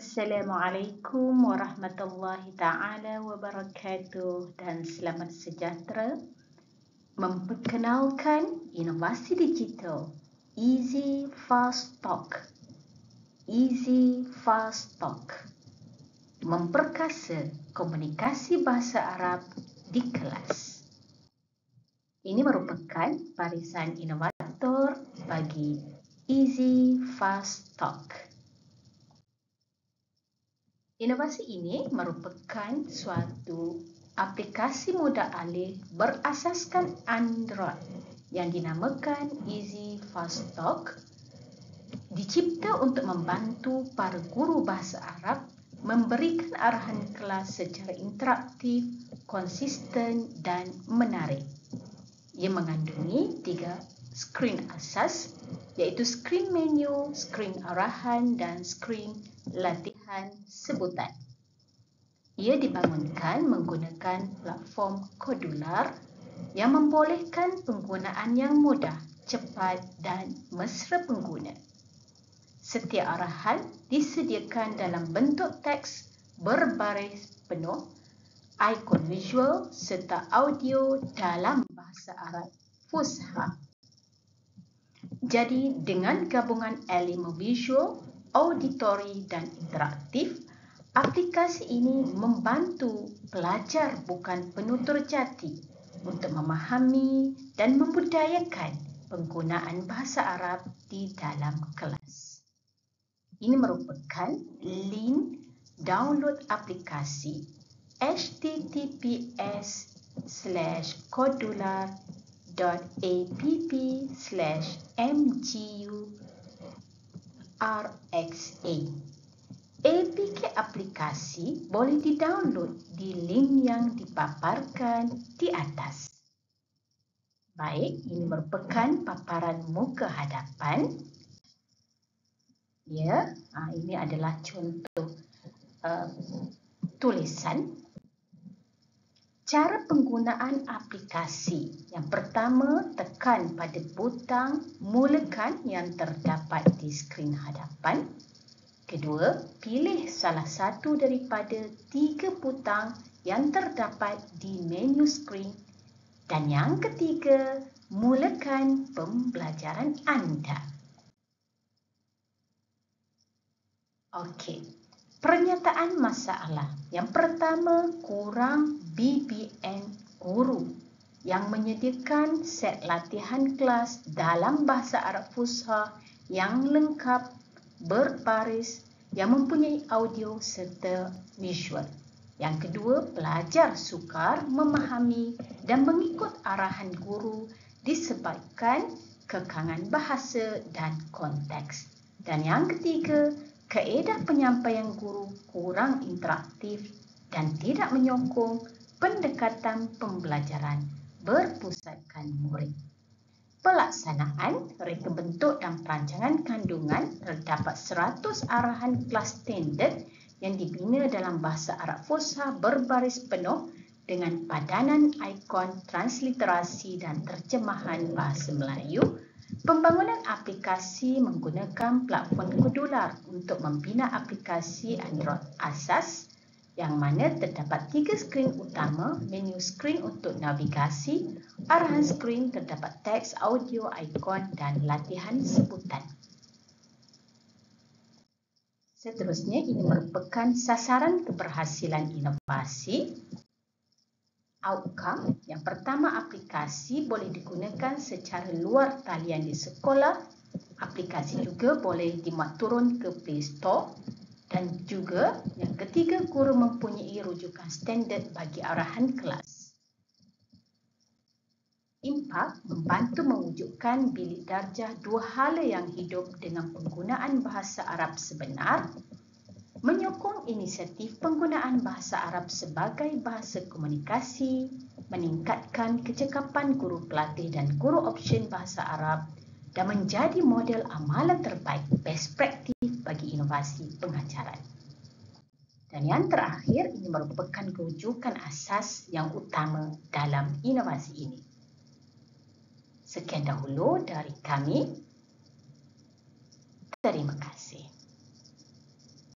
Assalamualaikum warahmatullahi ta'ala wabarakatuh dan selamat sejahtera. Memperkenalkan inovasi digital Easy Fast Talk. Easy Fast Talk memperkasa komunikasi bahasa Arab di kelas. Ini merupakan barisan inovator bagi Easy Fast Talk. Inovasi ini merupakan suatu aplikasi mudah alih berasaskan Android yang dinamakan Easy Fast Talk, dicipta untuk membantu para guru bahasa Arab memberikan arahan kelas secara interaktif, konsisten dan menarik. Ia mengandungi 3 skrin asas, iaitu skrin menu, skrin arahan dan skrin latihan sebutan. Ia dibangunkan menggunakan platform Kodular yang membolehkan penggunaan yang mudah, cepat dan mesra pengguna. Setiap arahan disediakan dalam bentuk teks berbaris penuh, ikon visual serta audio dalam bahasa Arab Fusha. Jadi, dengan gabungan elemen visual, auditori dan interaktif, aplikasi ini membantu pelajar bukan penutur jati untuk memahami dan membudayakan penggunaan bahasa Arab di dalam kelas. Ini merupakan link download aplikasi https://kodular.app/mgurxa. APK aplikasi boleh didownload di link yang dipaparkan di atas. Baik, ini merupakan paparan muka hadapan. Ya, ini adalah contoh tulisan. Cara penggunaan aplikasi. Yang pertama, tekan pada butang mulakan yang terdapat di skrin hadapan. Kedua, pilih salah satu daripada 3 butang yang terdapat di menu skrin. Dan yang ketiga, mulakan pembelajaran anda. Okey, pernyataan masalah. Yang pertama, kurang BBN guru yang menyediakan set latihan kelas dalam bahasa Arab Fusha yang lengkap, berbaris, yang mempunyai audio serta visual. Yang kedua, pelajar sukar memahami dan mengikut arahan guru disebabkan kekangan bahasa dan konteks. Dan yang ketiga, kaedah penyampaian guru kurang interaktif dan tidak menyokong pendekatan pembelajaran berpusatkan murid. Pelaksanaan, reka bentuk dan perancangan kandungan terdapat 100 arahan kelas standard yang dibina dalam bahasa Arab Fusha berbaris penuh dengan padanan ikon transliterasi dan terjemahan bahasa Melayu. Pembangunan aplikasi menggunakan platform Kodular untuk membina aplikasi Android asas yang mana terdapat 3 skrin utama, menu skrin untuk navigasi, arahan skrin terdapat teks, audio, ikon dan latihan sebutan. Seterusnya, ini merupakan sasaran keberhasilan inovasi. Outcome. Yang pertama, aplikasi boleh digunakan secara luar talian di sekolah. Aplikasi juga boleh dimuat turun ke Play Store. Dan juga yang ketiga, guru mempunyai rujukan standard bagi arahan kelas. Impact membantu mewujudkan bilik darjah 2 hala yang hidup dengan penggunaan bahasa Arab sebenar, menyokong inisiatif penggunaan bahasa Arab sebagai bahasa komunikasi, meningkatkan kecekapan guru pelatih dan guru option bahasa Arab dan menjadi model amalan terbaik best practice bagi inovasi pengajaran. Dan yang terakhir, ini merupakan rujukan asas yang utama dalam inovasi ini. Sekian dahulu dari kami. Terima kasih.